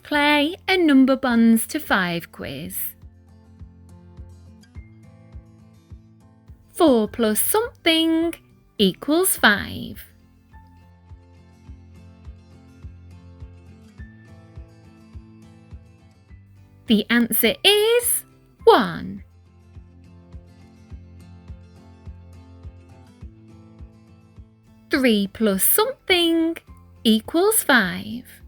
Let's play a number bonds to 5 quiz. 4 plus something equals 5. The answer is 1. Three plus something equals 5.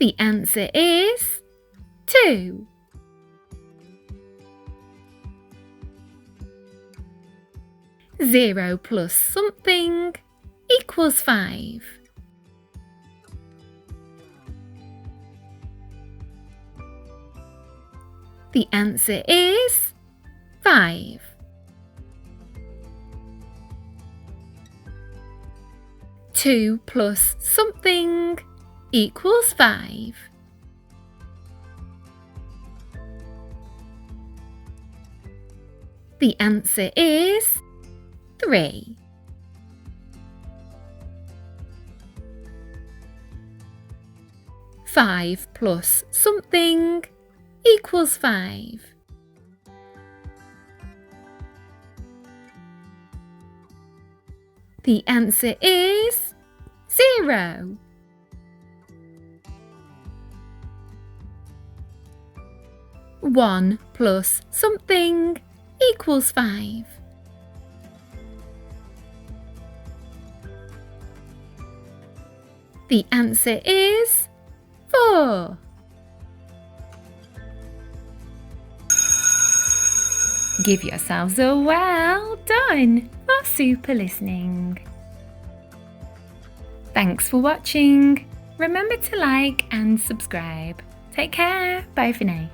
The answer is 2. 0 plus something equals 5. The answer is 5. 2 plus something equals 5. The answer is 3. 5 plus something equals 5. The answer is 0. 1 plus something equals 5. The answer is 4. Give yourselves a well done for super listening. Thanks for watching. Remember to like and subscribe. Take care. Bye for now.